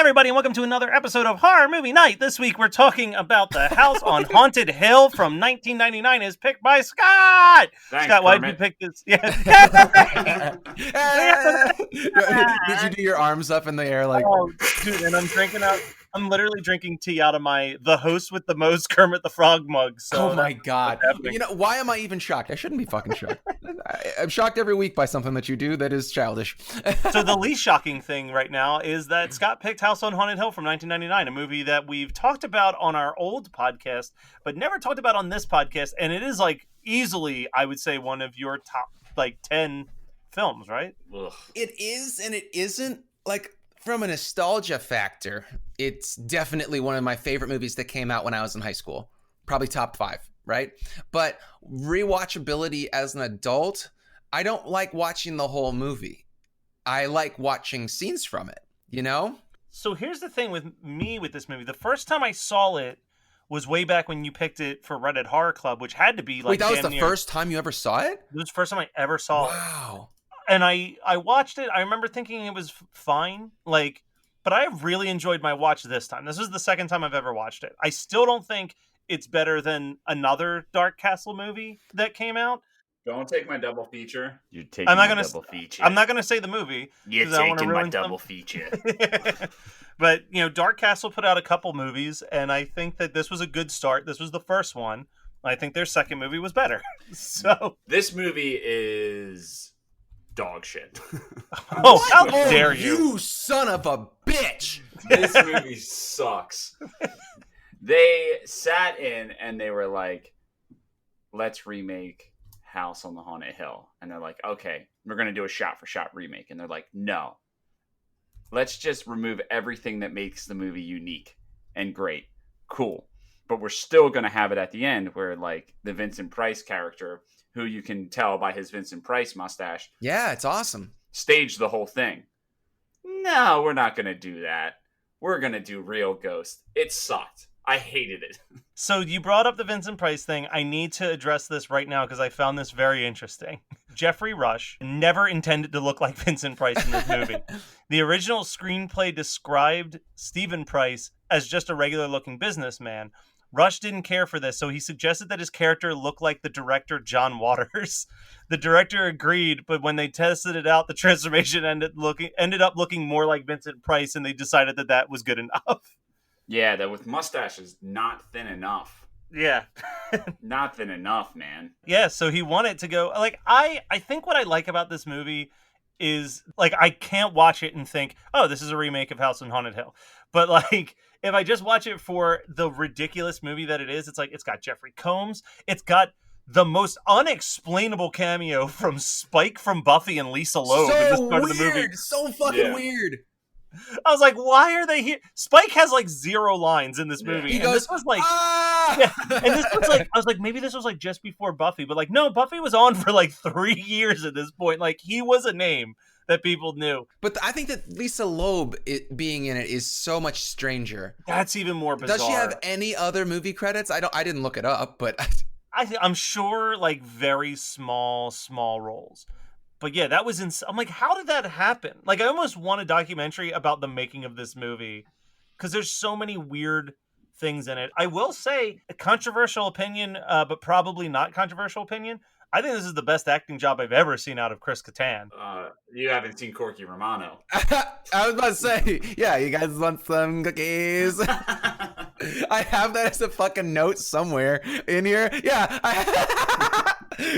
everybody, and welcome to another episode of Horror Movie Night. This week we're talking about The House on Haunted Hill from 1999, as picked by Scott. Thanks, Scott, why did you pick this? Yeah. Did you do your arms up in the air like? Oh, dude, and I'm literally drinking tea out of the host with the most Kermit the Frog mug. So oh my god! You know, why am I even shocked? I shouldn't be fucking shocked. I'm shocked every week by something that you do that is childish. So the least shocking thing right now is that Scott picked House on Haunted Hill from 1999, a movie that we've talked about on our old podcast, but never talked about on this podcast. And it is like easily, I would say, one of your top 10 films, right? Ugh. It is, and it isn't. Like, from a nostalgia factor, it's definitely one of my favorite movies that came out when I was in high school. Probably top 5, right? But rewatchability as an adult, I don't like watching the whole movie. I like watching scenes from it, you know? So here's the thing with me with this movie. The first time I saw it was way back when you picked it for Reddit Horror Club, which had to be like... Wait, that was the first time you ever saw it? It was the first time I ever saw it. Wow. And I watched it. I remember thinking it was fine, but I really enjoyed my watch this time. This is the second time I've ever watched it. I still don't think it's better than another Dark Castle movie that came out. Don't take my double feature. You're taking double feature. I'm not going to say the movie. You're taking my double feature. But, Dark Castle put out a couple movies, and I think that this was a good start. This was the first one. I think their second movie was better. So this movie is... dog shit. Oh, how dare you! You son of a bitch! This movie sucks. They sat in and they were like, let's remake House on the Haunted Hill. And they're like, okay, we're going to do a shot-for-shot remake. And they're like, no. Let's just remove everything that makes the movie unique and great. Cool. But we're still going to have it at the end where, like, the Vincent Price character, who you can tell by his Vincent Price mustache. Yeah, it's awesome. Stage the whole thing. No, we're not going to do that. We're going to do real Ghost. It sucked. I hated it. So you brought up the Vincent Price thing. I need to address this right now because I found this very interesting. Jeffrey Rush never intended to look like Vincent Price in this movie. The original screenplay described Stephen Price as just a regular-looking businessman. Rush didn't care for this, so he suggested that his character look like the director John Waters. The director agreed, but when they tested it out, the transformation ended up looking more like Vincent Price, and they decided that was good enough. Yeah, that with mustaches, not thin enough. Yeah. Not thin enough, man. Yeah, so he wanted to go... I think what I like about this movie is, I can't watch it and think, oh, this is a remake of House on Haunted Hill. But, if I just watch it for the ridiculous movie that it is, it's got Jeffrey Combs. It's got the most unexplainable cameo from Spike from Buffy and Lisa Loeb so in this part weird. Of the movie. So fucking weird. I was like, why are they here? Spike has 0 lines in this movie. He and goes, this was and this was I was like, maybe this was just before Buffy, but no, Buffy was on for 3 years at this point. He was a name that people knew. But I think that Lisa Loeb being in it is so much stranger. That's even more bizarre. Does she have any other movie credits? I didn't look it up, but I'm sure very small roles. But yeah, that was I'm like, how did that happen? I almost want a documentary about the making of this movie because there's so many weird things in it. I will say, a controversial opinion, but probably not controversial opinion. I think this is the best acting job I've ever seen out of Chris Kattan. You haven't seen Corky Romano. I was about to say, yeah, you guys want some cookies? I have that as a fucking note somewhere in here. Yeah,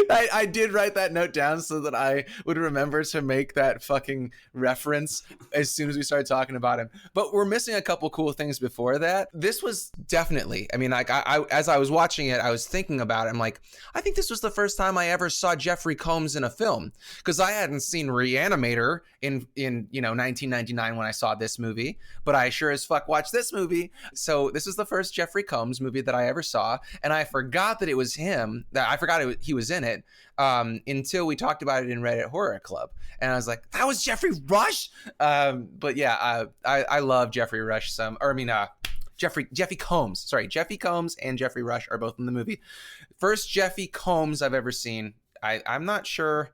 I did write that note down so that I would remember to make that fucking reference as soon as we started talking about him. But we're missing a couple cool things before that. This was definitely, I as I was watching it, I was thinking about it. I'm like, I think this was the first time I ever saw Jeffrey Combs in a film because I hadn't seen Reanimator in 1999 when I saw this movie, but I sure as fuck watched this movie. So this is the first Jeffrey Combs movie that I ever saw, and I forgot that it was him. He was in it until we talked about it in Reddit Horror Club, and I was like, that was Jeffrey Rush. But yeah, I love Jeffrey Rush Jeffy Combs. Sorry, Jeffy Combs and Jeffrey Rush are both in the movie. First Jeffy Combs I've ever seen. I'm not sure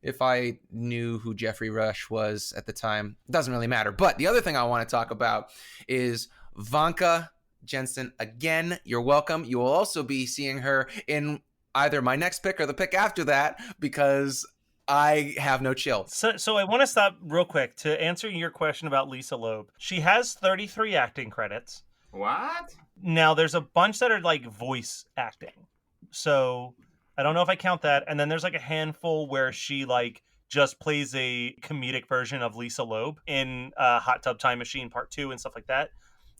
if I knew who Jeffrey Rush was at the time. It doesn't really matter. But the other thing I want to talk about is Famke Janssen. Again, you're welcome. You will also be seeing her in either my next pick or the pick after that, because I have no chill. So I want to stop real quick to answer your question about Lisa Loeb. She has 33 acting credits. What? Now, there's a bunch that are like voice acting. So I don't know if I count that. And then there's like a handful where she like just plays a comedic version of Lisa Loeb in Hot Tub Time Machine Part 2 and stuff like that.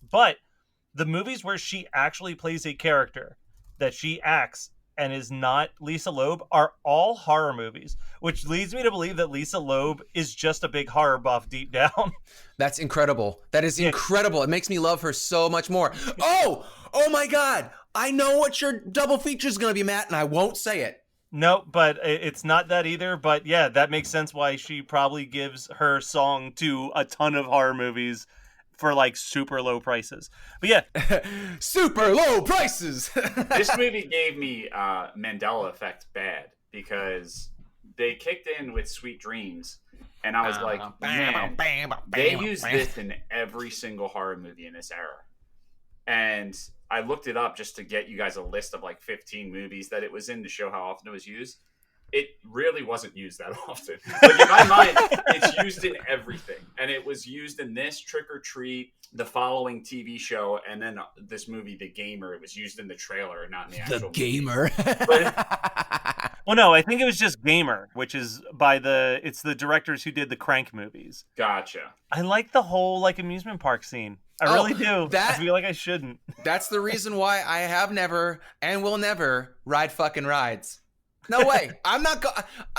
But the movies where she actually plays a character that she acts and is not Lisa Loeb are all horror movies, which leads me to believe that Lisa Loeb is just a big horror buff deep down. That's incredible. That is incredible. It makes me love her so much more. Oh my God. I know what your double feature is going to be, Matt, and I won't say it. No, but it's not that either. But yeah, that makes sense why she probably gives her song to a ton of horror movies for like super low prices. But yeah. Super low prices. This movie gave me Mandela effect bad, because they kicked in with Sweet Dreams, and I was like, man, they use this in every single horror movie in this era. And I looked it up just to get you guys a list of like 15 movies that it was in to show how often it was used. It really wasn't used that often. Like, in my mind, it's used in everything. And it was used in this, Trick or Treat, the following TV show, and then this movie, The Gamer. It was used in the trailer, not in the actual The Gamer. Well, no, I think it was just Gamer, which is it's the directors who did the Crank movies. Gotcha. I like the whole like amusement park scene. I really do. I feel like I shouldn't. That's the reason why I have never and will never ride fucking rides. No way. I'm not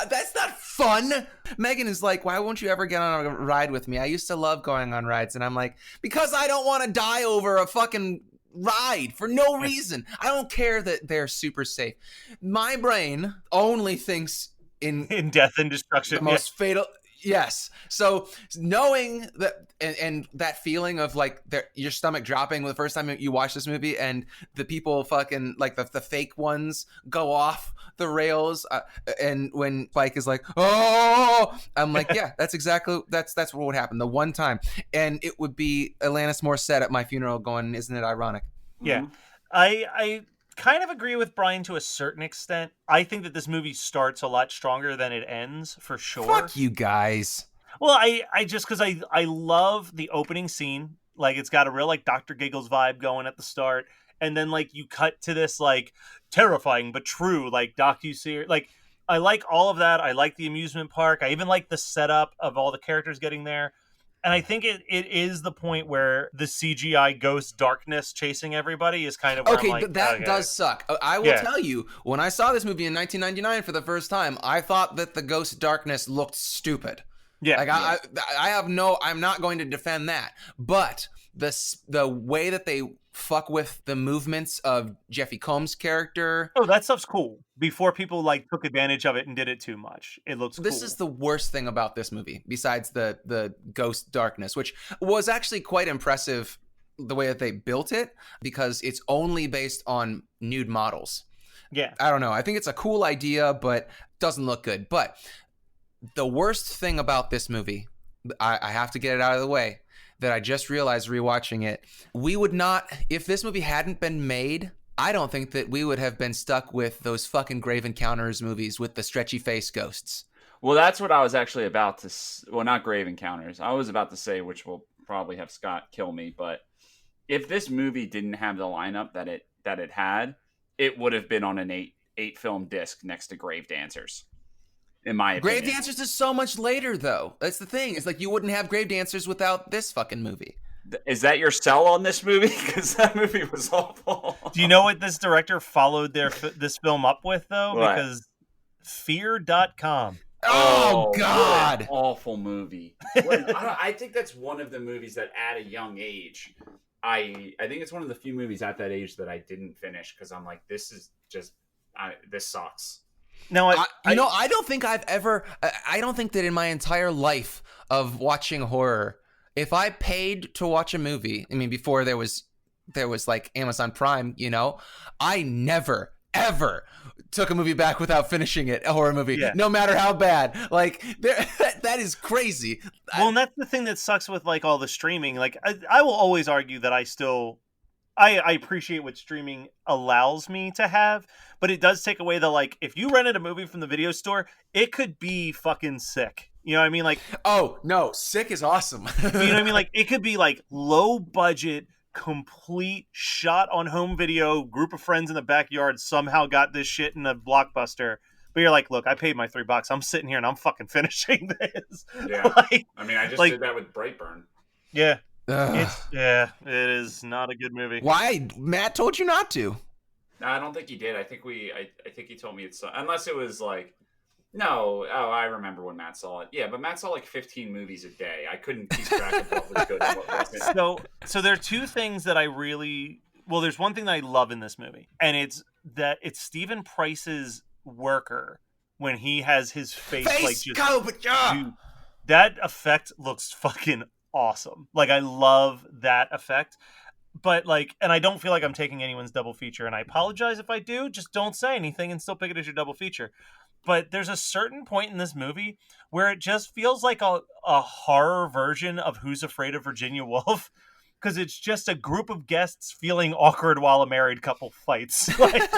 that's not fun. Megan is like, why won't you ever get on a ride with me? I used to love going on rides. And I'm like, because I don't want to die over a fucking ride for no reason. I don't care that they're super safe. My brain only thinks in death and destruction. The most fatal. Yes. So knowing that and that feeling of like your stomach dropping the first time you watch this movie, and the people fucking like the fake ones go off the rails, and when Spike is like, oh, I'm like, yeah, that's what would happen the one time. And it would be Alanis Morissette at my funeral going, isn't it ironic? Yeah. I kind of agree with Brian to a certain extent. I think that this movie starts a lot stronger than it ends, for sure. Fuck you guys. Well, I just because I love the opening scene. Like, it's got a real like Dr. Giggles vibe going at the start, and then like you cut to this like terrifying but true like docuseries. Like, I like all of that. I like the amusement park. I even like the setup of all the characters getting there. And I think it is the point where the CGI ghost darkness chasing everybody is kind of where I'm like, but that does suck. I will tell you, when I saw this movie in 1999 for the first time, I thought that the ghost darkness looked stupid. Yeah. Like, I'm not going to defend that. But the way that they fuck with the movements of Jeffy Combs' character. Oh, that stuff's cool. Before people like took advantage of it and did it too much. It looks cool. This is the worst thing about this movie, besides the ghost darkness, which was actually quite impressive the way that they built it, because it's only based on nude models. Yeah. I don't know. I think it's a cool idea, but doesn't look good. But the worst thing about this movie, I have to get it out of the way, that I just realized rewatching it, we would not, if this movie hadn't been made, I don't think that we would have been stuck with those fucking Grave Encounters movies with the stretchy face ghosts. Well, that's what I was actually about to, well, not Grave Encounters. I was about to say, which will probably have Scott kill me, but if this movie didn't have the lineup that it had, it would have been on an eight film disc next to Grave Dancers. In my opinion. Grave Dancers is so much later, though. That's the thing. It's like you wouldn't have Grave Dancers without this fucking movie. Is that your sell on this movie? Because that movie was awful. Do you know what this director followed this film up with, though? What? Because Fear.com. Oh, God. Awful movie. I think that's one of the movies that at a young age, I think it's one of the few movies at that age that I didn't finish, because I'm like, this is just, this sucks. No, I don't think that in my entire life of watching horror, if I paid to watch a movie, I mean, before there was like Amazon Prime, I never, ever took a movie back without finishing it, a horror movie, Yeah. no matter how bad. Like, that is crazy. Well, and that's the thing that sucks with like all the streaming. Like, I will always argue that I appreciate what streaming allows me to have, but it does take away the, like, if you rented a movie from the video store, it could be fucking sick. You know what I mean? Like, oh no, sick is awesome. you know what I mean? Like, it could be like low budget, complete shot on home video, group of friends in the backyard somehow got this shit in a Blockbuster. But you're like, look, I paid my $3. I'm sitting here and I'm fucking finishing this. Yeah. Like, I mean, I just like- did that with Brightburn. yeah. Ugh. It is not a good movie. Why? Matt told you not to. No, I don't think he did. I think he told me it's unless it was like no. Oh, I remember when Matt saw it. Yeah, but Matt saw like 15 movies a day. I couldn't keep track of what was good and what wasn't. So there are two things that there's one thing that I love in this movie, and it's Stephen Price's worker when he has his face like just dude, that effect looks fucking awesome. Like, I love that effect. But like, and I don't feel like I'm taking anyone's double feature, and I apologize if I do. Just don't say anything and still pick it as your double feature. But there's a certain point in this movie where it just feels like a horror version of Who's Afraid of Virginia Woolf, because it's just a group of guests feeling awkward while a married couple fights. Like,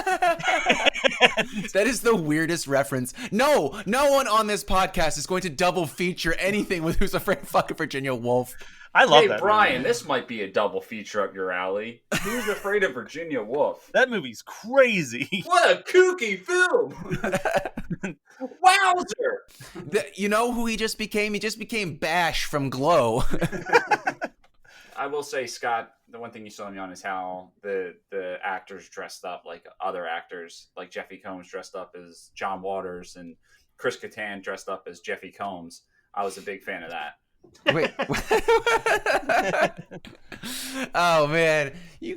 That is the weirdest reference. No one on this podcast is going to double feature anything with Who's Afraid of fucking Virginia Woolf. I love Hey, that Brian, movie. this might be a double feature up your alley. Who's Afraid of Virginia Woolf? That movie's crazy. What a kooky film! Wowzer! You know who he just became? He just became Bash from Glow. I will say, Scott, the one thing you saw me on is how the actors dressed up like other actors, like Jeffy Combs dressed up as John Waters and Chris Kattan dressed up as Jeffy Combs. I was a big fan of that. Wait. Oh man, you're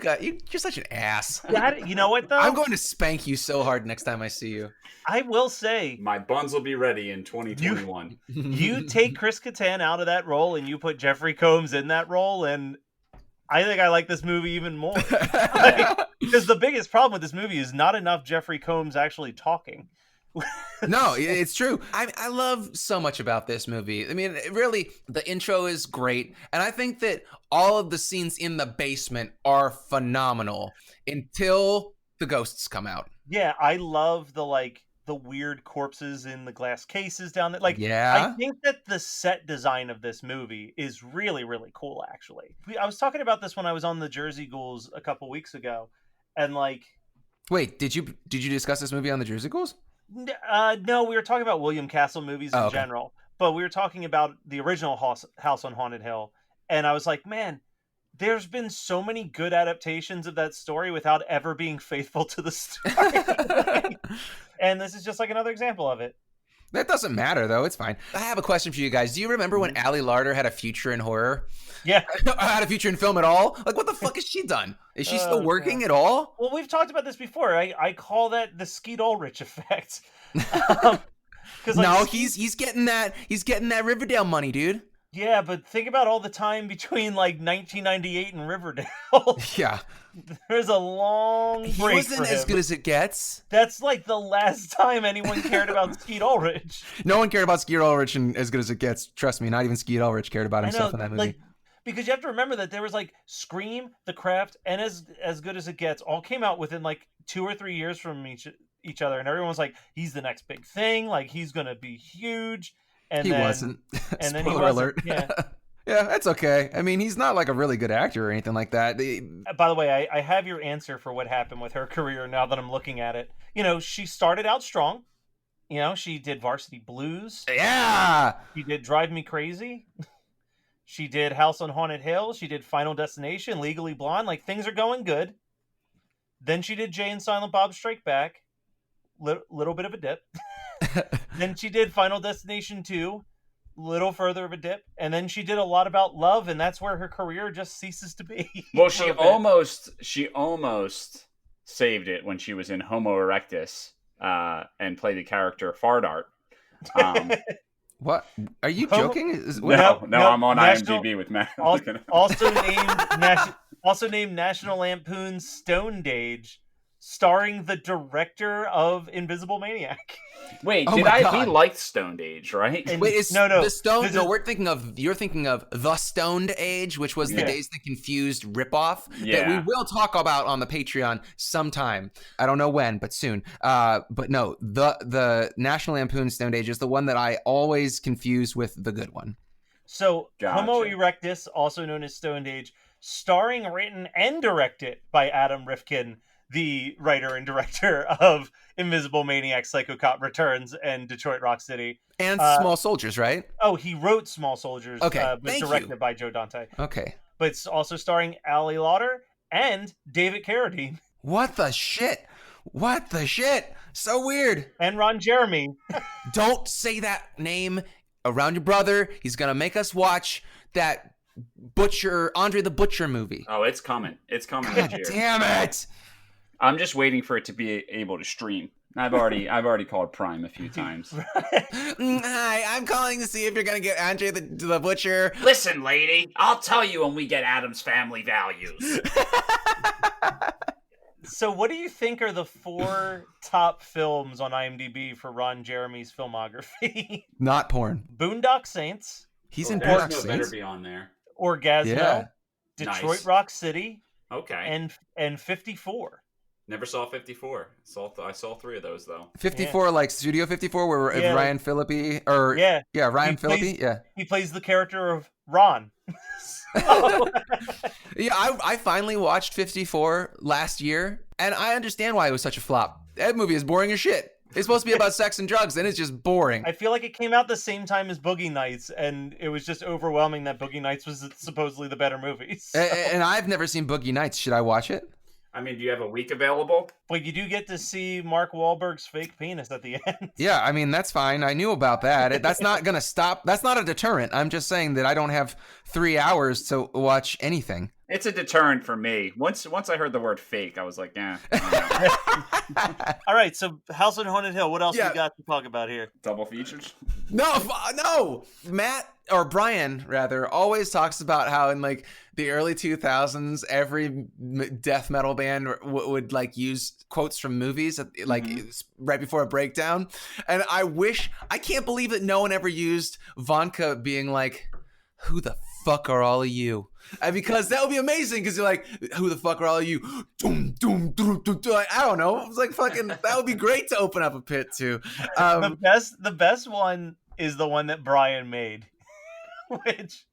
such an ass. You know what though? I'm going to spank you so hard next time I see you. I will say, My buns will be ready in 2021. you take Chris Kattan out of that role and you put Jeffrey Combs in that role, and I think I like this movie even more. Because the biggest problem with this movie is not enough Jeffrey Combs actually talking. No, it's true. I love so much about this movie. I mean, really, the intro is great. And I think that all of the scenes in the basement are phenomenal until the ghosts come out. Yeah, I love the weird corpses in the glass cases down there. Like, Yeah. I think that the set design of this movie is really, really cool, actually. I was talking about this when I was on the Jersey Ghouls a couple weeks ago. And like, Wait, did you discuss this movie on the Jersey Ghouls? no, we were talking about William Castle movies in general, but we were talking about the original House on Haunted Hill, and I was like, man, there's been so many good adaptations of that story without ever being faithful to the story. And this is just like another example of it. That doesn't matter, though. It's fine. I have a question for you guys. Do you remember when Ally Larder had a future in horror? Yeah. Had a future in film at all? Like, what the fuck has she done? Is she still working God. at all? Well, we've talked about this before. I call that the Skeet Ulrich effect. No, he's getting that Riverdale money, dude. Yeah, but think about all the time between like 1998 and Riverdale. Yeah. There's a long break. He wasn't for him. as good as it gets. That's like the last time anyone cared about Skeet Ulrich. No one cared about Skeet Ulrich and As Good as It Gets. Trust me, not even Skeet Ulrich cared about himself in that movie. Like, because you have to remember that there was like Scream, The Craft, and As Good as It Gets all came out within like 2 or 3 years from each other, and everyone was like, he's the next big thing, like he's gonna be huge. And he then, wasn't. And then Spoiler he wasn't. alert. Yeah. Yeah, that's okay. I mean, he's not like a really good actor or anything like that. By the way, I have your answer for what happened with her career now that I'm looking at it. You know, she started out strong. You know, she did Varsity Blues. Yeah. She did Drive Me Crazy. She did House on Haunted Hill. She did Final Destination, Legally Blonde. Like, things are going good. Then she did Jay and Silent Bob Strike Back. Little bit of a dip. Then she did Final Destination 2. Little further of a dip. And then she did A Lot About Love, and that's where her career just ceases to be. Well, she almost saved it when she was in Homo Erectus and played the character Fardart. What? Are you joking? No, I'm on National, IMDb with Matt. Also named National Lampoon's Stoned Age, starring the director of Invisible Maniac. Wait, Oh did my He God. liked Stoned Age, right? And- Wait, is no. the Stone? This No, is- you're thinking of the Stoned Age, which was the Yeah. Dazed and Confused ripoff that we Yeah. will talk about on the Patreon sometime. I don't know when, but soon. But no, the National Lampoon Stoned Age is the one that I always confuse with the good one. So, Homo Gotcha. erectus, also known as Stoned Age, starring, written, and directed by Adam Rifkin, the writer and director of Invisible Maniac, Psycho Cop Returns, and Detroit Rock City. And Small Soldiers, right? Oh, he wrote Small Soldiers, Okay, but thank directed you. by Joe Dante. Okay. But it's also starring Ali Lauder and David Carradine What the shit? What the shit? So weird. and Ron Jeremy. Don't say that name around your brother. He's gonna make us watch that Andre the Butcher movie. Oh, it's coming. It's coming God this year. damn it! I'm just waiting for it to be able to stream. I've already called Prime a few times. Hi, I'm calling to see if you're gonna get Andre the Butcher. Listen, lady, I'll tell you when we get Adam's Family Values. So what do you think are the 4 top films on IMDb for Ron Jeremy's filmography? Not porn. Boondock Saints, He's in There's Boondock no better Saints. be on there. Orgasmo, Yeah. Detroit Nice. Rock City, Okay. and 54. Never saw 54. I saw 3 of those though. 54, like Studio 54, where Yeah, Ryan Phillippe, or Yeah, Ryan he Phillippe, plays- yeah. he plays the character of Ron. So- Yeah, I finally watched 54 last year, and I understand why it was such a flop. That movie is boring as shit. It's supposed to be about sex and drugs, and it's just boring. I feel like it came out the same time as Boogie Nights, and it was just overwhelming that Boogie Nights was supposedly the better movie. So- And I've never seen Boogie Nights. Should I watch it? I mean, do you have a week available? But you do get to see Mark Wahlberg's fake penis at the end. Yeah, I mean, that's fine. I knew about that. That's not going to stop. That's not a deterrent. I'm just saying that I don't have 3 hours to watch anything. It's a deterrent for me. Once I heard the word fake, I was like, yeah. All right, so House on Haunted Hill. What else Yeah. we got to talk about here? Double features? No. Matt, or Brian rather, always talks about how in like the early 2000s, every death metal band would like use quotes from movies like right before a breakdown. And I can't believe that no one ever used Vanka being like, "Who the fuck are all of you?" Because that would be amazing. Because you're like, "Who the fuck are all of you?" Doom, doom, doom, doom, doom. Like, I don't know. It was like fucking. That would be great to open up a pit to. The best one is the one that Brian made, which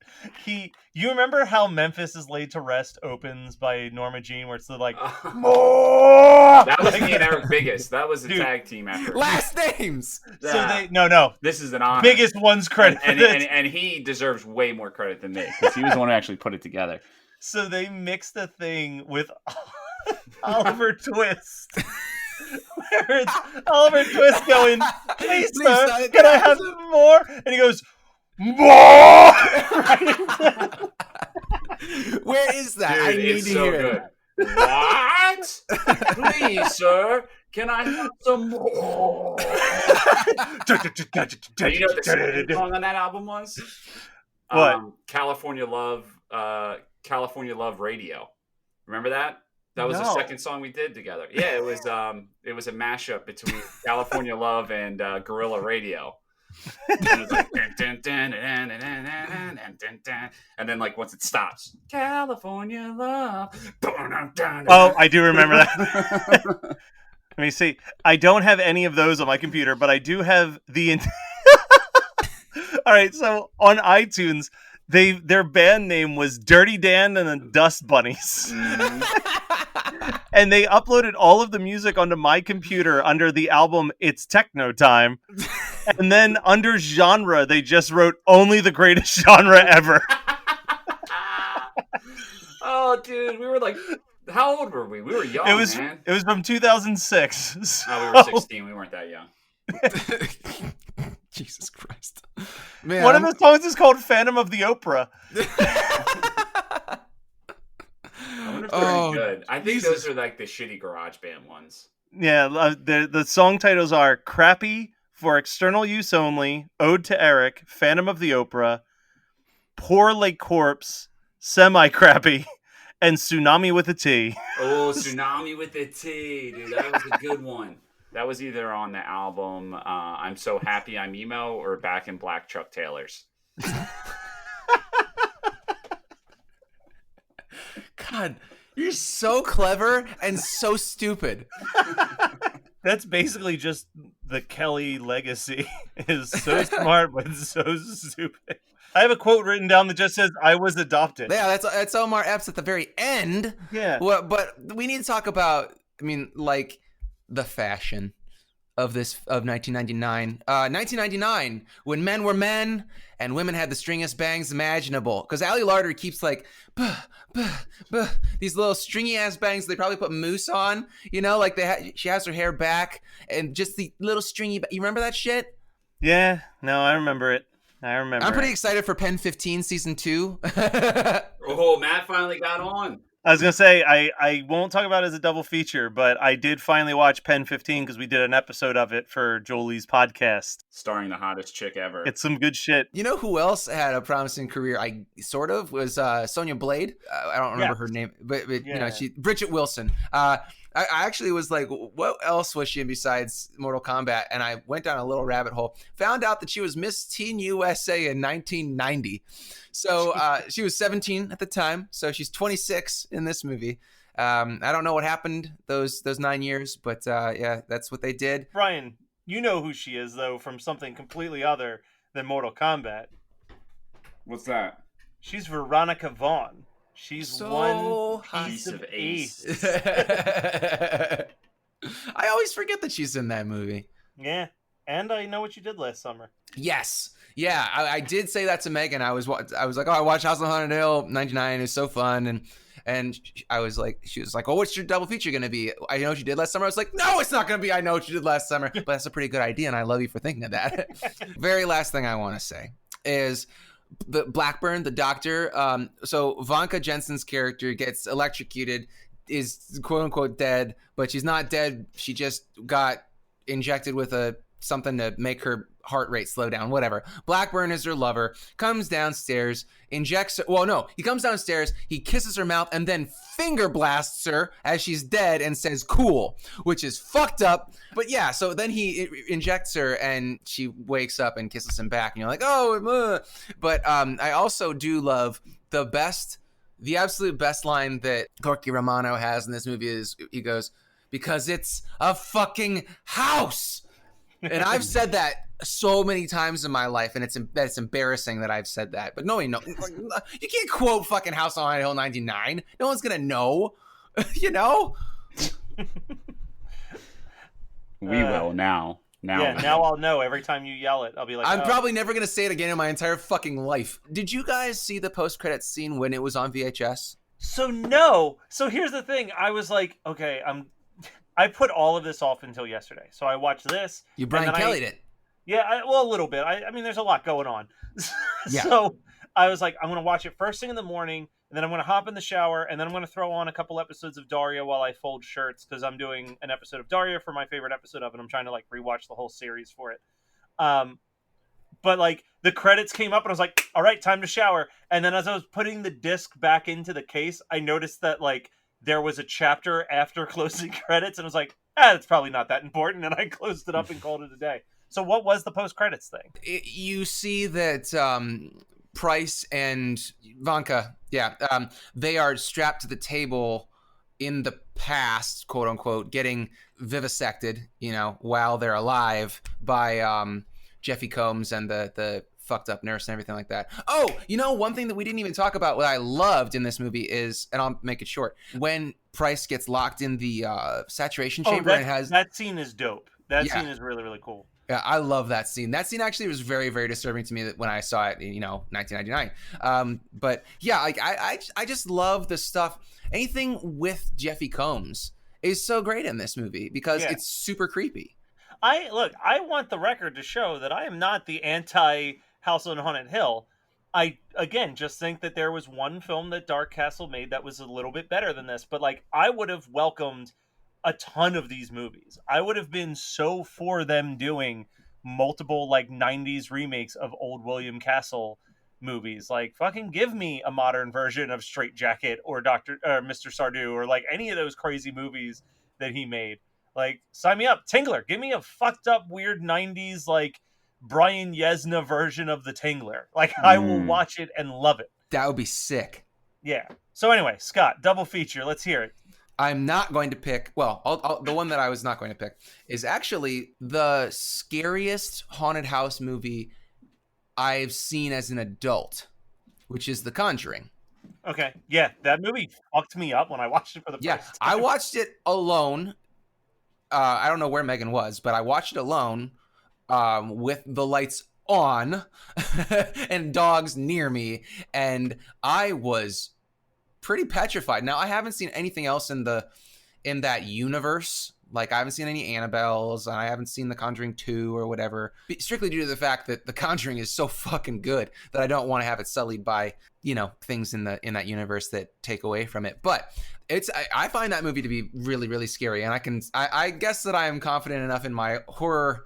you remember how Memphis is Laid to Rest opens by Norma Jean, where it's like more. That was me and Eric Biggest. That was a Dude. tag team effort. Last names. So no This is an honor. biggest one's credit and, for and, this. and he deserves way more credit than me because he was the one who actually put it together. So they mixed the thing with Oliver Twist. Where it's Oliver Twist going, "Please, sir, sir, can I have some more?" And he goes, "More!" Where is that? Dude, I need it's to so hear good. it. What? Please, sir, can I have some more? Do you know what the second song on that album was? What? California Love Radio. Remember that? That was the No. second song we did together. Yeah, it was a mashup between California Love and Guerrilla Radio. It was like, dun, dun, dun, dun, dun, dun, dun, dun, dun, dun. And then like once it stops, California Love. Oh, I do remember that. Let me see. I don't have any of those on my computer, but I do have the. All right, so on iTunes, their band name was Dirty Dan and the Dust Bunnies. And they uploaded all of the music onto my computer under the album It's Techno Time. And then under genre, they just wrote only the greatest genre ever. Oh, dude, we were like, how old were we? We were young, man. It was from 2006. Oh, we were 16. We weren't that young. Jesus Christ. Man, One of the songs is called Phantom of the Oprah. I wonder if they're any good. I think those are like the shitty garage band ones. Yeah, the song titles are Crappy, For External Use Only, Ode to Eric, Phantom of the Opera, Poor Lake Corpse, Semi-Crappy, and Tsunami with a T. Oh, Tsunami with the T, dude. That was a good one. That was either on the album I'm So Happy I'm Emo or Back in Black Chuck Taylor's. God, you're so clever and so stupid. That's basically just the Kelly legacy. Is so smart but so stupid. I have a quote written down that just says, "I was adopted." Yeah, that's Omar Epps at the very end. Yeah. Well, but we need to talk about, I mean, like, the fashion of 1999. 1999, when men were men and women had the stringiest bangs imaginable. Because Ali Larter keeps like, buh, buh, buh, these little stringy ass bangs. They probably put mousse on, like she has her hair back and just the little stringy. You remember that shit? Yeah, no, I remember it. I'm pretty excited for Pen 15 season 2. Oh, Matt finally got on. I was going to say, I won't talk about it as a double feature, but I did finally watch Pen 15 because we did an episode of it for Jolie's podcast. Starring the hottest chick ever. It's some good shit. You know who else had a promising career? Was Sonia Blade. I don't remember her name, but Bridget Wilson. I actually was like, what else was she in besides Mortal Kombat? And I went down a little rabbit hole. Found out that she was Miss Teen USA in 1990. So she was 17 at the time. So she's 26 in this movie. I don't know what happened those 9 years, but yeah, that's what they did. Brian, you know who she is, though, from something completely other than Mortal Kombat. What's that? She's Veronica Vaughn. She's so one piece of ace. I always forget that she's in that movie. Yeah, and I Know What You Did Last Summer. Yes. Yeah, I did say that to Megan. I was like, oh, I watched House on Haunted Hill, 99. It was so fun. And she was like, oh, what's your double feature going to be? I Know What You Did Last Summer. I was like, no, it's not going to be I Know What You Did Last Summer. But that's a pretty good idea, and I love you for thinking of that. Very last thing I want to say is the Blackburn, the doctor. So Famke Janssen's character gets electrocuted, is quote unquote dead, but she's not dead. She just got injected with something to make her heart rate slow down, whatever. Blackburn is her lover, comes downstairs, injects her. Well, no, he comes downstairs, he kisses her mouth, and then finger blasts her as she's dead and says, cool, which is fucked up. But yeah, so then he injects her and she wakes up and kisses him back. And you're like, oh, but I also do love the absolute best line that Corky Romano has in this movie is, he goes, because it's a fucking house. And I've said that so many times in my life, and it's embarrassing that I've said that. But no, you can't quote fucking House on Hill 99. No one's gonna know, We will now. Now I'll know every time you yell it. I'll be like, I'm probably never gonna say it again in my entire fucking life. Did you guys see the post-credits scene when it was on VHS? So no. So here's the thing. I was like, okay, I put all of this off until yesterday. So I watched this. You Brian Kelly'd it. Yeah, a little bit. I mean, there's a lot going on. Yeah. So I was like, I'm going to watch it first thing in the morning, and then I'm going to hop in the shower, and then I'm going to throw on a couple episodes of Daria while I fold shirts, because I'm doing an episode of Daria for my favorite episode of it. I'm trying to, like, rewatch the whole series for it. But, like, the credits came up, and I was like, all right, time to shower. And then as I was putting the disc back into the case, I noticed that, like, there was a chapter after closing credits, and I was like, it's probably not that important, and I closed it up and called it a day. So what was the post-credits thing? You see that Price and Famke, they are strapped to the table in the past, quote unquote, getting vivisected, while they're alive by Jeffy Combs and the fucked up nurse and everything like that. Oh, one thing that we didn't even talk about, what I loved in this movie is, and I'll make it short, when Price gets locked in the saturation chamber and has... That scene is dope. That scene is really, really cool. Yeah, I love that scene. That scene actually was very, very disturbing to me when I saw it in, 1999. But yeah, like I just love the stuff. Anything with Jeffy Combs is so great in this movie because it's super creepy. I want the record to show that I am not the anti House on Haunted Hill. I, again, just think that there was one film that Dark Castle made that was a little bit better than this. But, like, I would have welcomed a ton of these movies. I would have been so for them doing multiple, like, 90s remakes of Old William Castle movies. Like, fucking give me a modern version of Straight Jacket or Mr. Sardou, or like any of those crazy movies that he made. Like, sign me up. Tingler, give me a fucked up weird 90s like Brian Yesna version of the Tingler. Like, I will watch it and love it. That would be sick. Yeah. So anyway, Scott, double feature. Let's hear it. I'm not going to pick. Well, the one that I was not going to pick is actually the scariest haunted house movie I've seen as an adult, which is The Conjuring. Okay. Yeah, that movie fucked me up when I watched it for the first time. I watched it alone. I don't know where Megan was, but I watched it alone with the lights on and dogs near me, and I was pretty petrified. Now, I haven't seen anything else in that universe. Like, I haven't seen any Annabelles, and I haven't seen The Conjuring 2 or whatever, strictly due to the fact that The Conjuring is so fucking good that I don't want to have it sullied by, things in that universe that take away from it. But I find that movie to be really, really scary, and I guess that I am confident enough in my horror-ness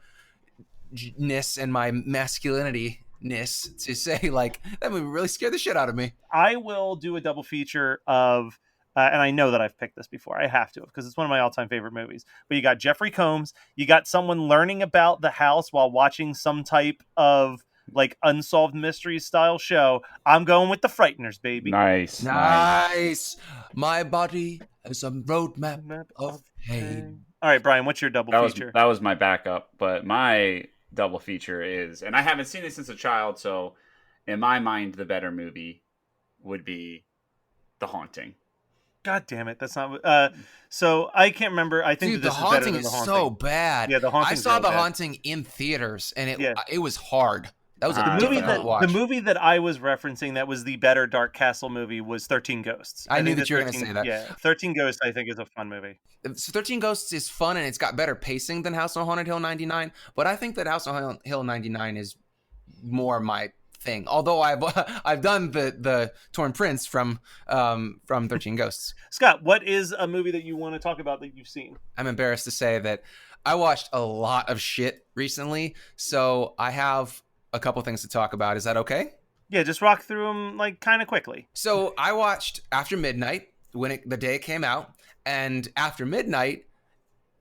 and my masculinity-ness to say, like, that movie really scared the shit out of me. I will do a double feature of and I know that I've picked this before. I have to, because it's one of my all-time favorite movies. But you got Jeffrey Combs. You got someone learning about the house while watching some type of like unsolved mysteries style show. I'm going with The Frighteners, baby. Nice. My body is a roadmap of pain. All right, Brian, what's your double feature? That was my backup, but my double feature is, and I haven't seen it since a child, so in my mind, the better movie would be The Haunting. God damn it, that's not. So I can't remember. I think The Haunting is so bad. Yeah, The Haunting. I saw The Haunting in theaters, and it was hard. That was a difficult watch. The movie that I was referencing that was the better Dark Castle movie was 13 Ghosts. I knew that you were going to say that. Yeah, 13 Ghosts I think is a fun movie. So 13 Ghosts is fun, and it's got better pacing than House on Haunted Hill 99. But I think that House on Hill 99 is more my thing. Although I've done the Torn Prince from 13 Ghosts. Scott, what is a movie that you want to talk about that you've seen? I'm embarrassed to say that I watched a lot of shit recently, so I have a couple things to talk about. Is that okay? Yeah, just rock through them like kind of quickly. So I watched After Midnight the day it came out, and After Midnight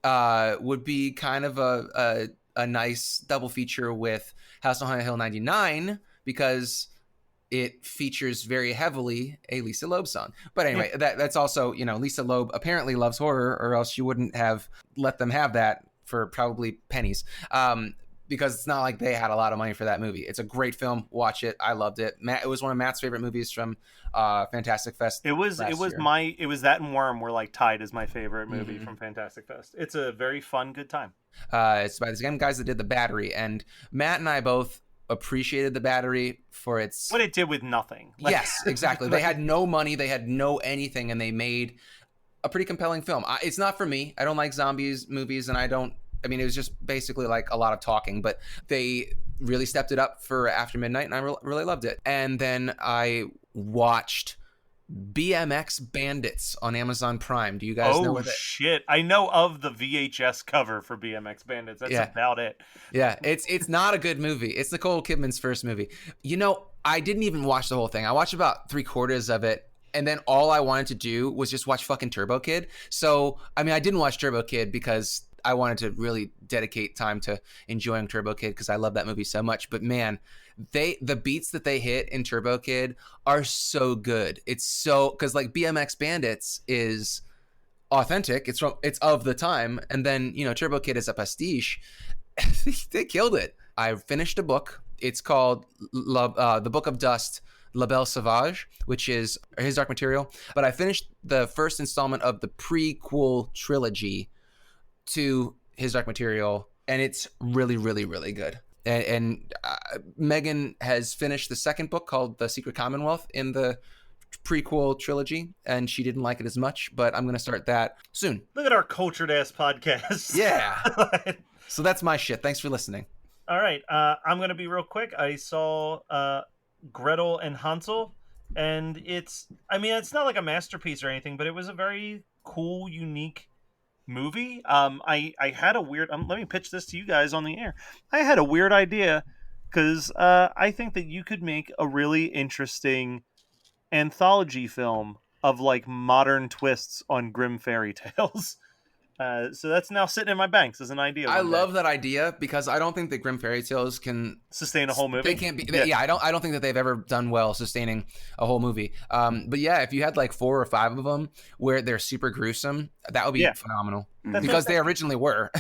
would be kind of a nice double feature with House on Haunted Hill 99 because it features very heavily a Lisa Loeb song. But anyway, that's also, Lisa Loeb apparently loves horror, or else she wouldn't have let them have that for probably pennies. Because it's not like they had a lot of money for that movie. It's a great film. Watch it. I loved it. It was one of Matt's favorite movies from Fantastic Fest. It was that and Worm were like tied as my favorite movie from Fantastic Fest. It's a very fun, good time. It's by the same guys that did The Battery, and Matt and I both appreciated The Battery for what it did with nothing. Yes, exactly. They had no money, they had no anything, and they made a pretty compelling film. It's not for me. I don't like zombies movies, and it was just basically like a lot of talking, but they really stepped it up for After Midnight, and I really loved it. And then I watched BMX Bandits on Amazon Prime. Do you guys know what shit. I know of the VHS cover for BMX Bandits. That's about it. Yeah, it's not a good movie. It's Nicole Kidman's first movie. I didn't even watch the whole thing. I watched about 3/4 of it, and then all I wanted to do was just watch fucking Turbo Kid. So, I didn't watch Turbo Kid because I wanted to really dedicate time to enjoying Turbo Kid because I love that movie so much. But man, the beats that they hit in Turbo Kid are so good. It's so, because like BMX Bandits is authentic. It's of the time, and then Turbo Kid is a pastiche. They killed it. I finished a book. It's called The Book of Dust, La Belle Sauvage, which is his Dark Material. But I finished the first installment of the prequel trilogy to his Dark Material, and it's really, really, really good. And Megan has finished the second book called The Secret Commonwealth in the prequel trilogy, and she didn't like it as much, but I'm going to start that soon. Look at our cultured ass podcast. Yeah. So that's my shit. Thanks for listening. All right. I'm going to be real quick. I saw Gretel and Hansel, and it's not like a masterpiece or anything, but it was a very cool, unique movie. I had a weird let me pitch this to you guys on the air. I had a weird idea because I think that you could make a really interesting anthology film of like modern twists on grim fairy tales. So that's now sitting in my banks as an idea. I one day. love that idea because I don't think that grim fairy tales can Sustain a whole movie. They can't be. Yeah, I don't think that they've ever done well sustaining a whole movie. But yeah, if you had like 4 or 5 of them where they're super gruesome, that would be phenomenal. Because they originally were.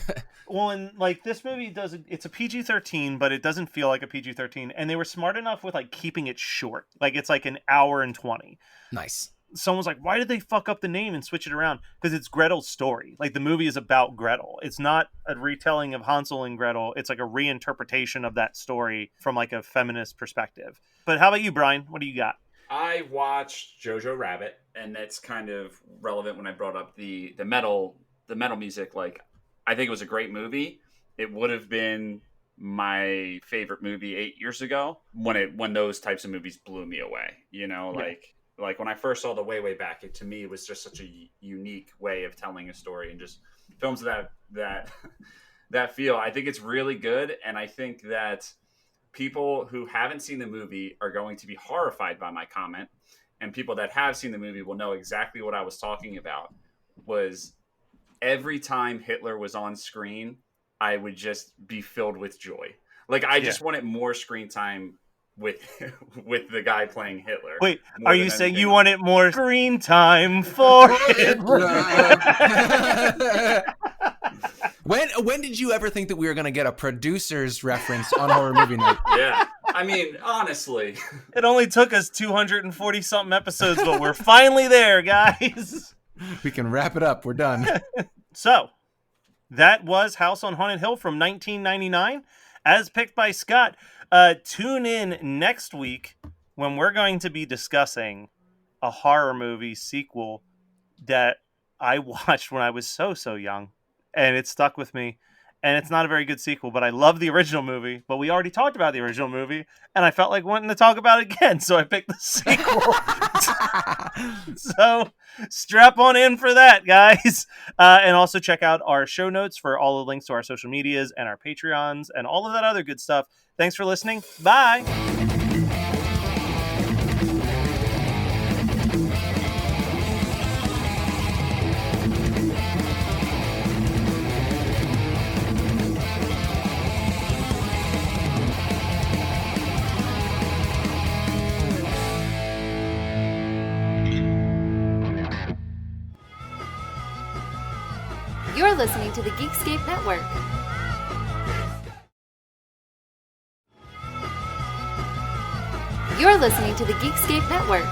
Well, and like this movie it's a PG-13, but it doesn't feel like a PG-13, and they were smart enough with like keeping it short. Like it's like an hour and 20. Nice. Someone's like, why did they fuck up the name and switch it around? Because it's Gretel's story. Like the movie is about Gretel. It's not a retelling of Hansel and Gretel. It's like a reinterpretation of that story from like a feminist perspective. But how about you, Brian? What do you got? I watched Jojo Rabbit, and that's kind of relevant when I brought up the metal music. Like, I think it was a great movie. It would have been my favorite movie 8 years ago when those types of movies blew me away. You know, like when I first saw the way back, to me it was just such a unique way of telling a story, and just films that feel. I think it's really good, and I think that people who haven't seen the movie are going to be horrified by my comment, and people that have seen the movie will know exactly what I was talking about. Was every time Hitler was on screen, I would just be filled with joy. Like I just wanted more screen time with the guy playing Hitler. Wait, are you saying you wanted more screen time for Hitler? When did you ever think that we were going to get a producer's reference on Horror Movie Night? Yeah. I mean, honestly. It only took us 240 something episodes, but we're finally there, guys. We can wrap it up. We're done. So, that was House on Haunted Hill from 1999, as picked by Scott. Tune in next week when we're going to be discussing a horror movie sequel that I watched when I was so young, and it stuck with me. And it's not a very good sequel, but I love the original movie. But we already talked about the original movie, and I felt like wanting to talk about it again, so I picked the sequel. So strap on in for that, guys. And also check out our show notes for all the links to our social medias and our Patreons and all of that other good stuff. Thanks for listening. Bye. You're listening to the Geekscape Network. You're listening to the Geekscape Network.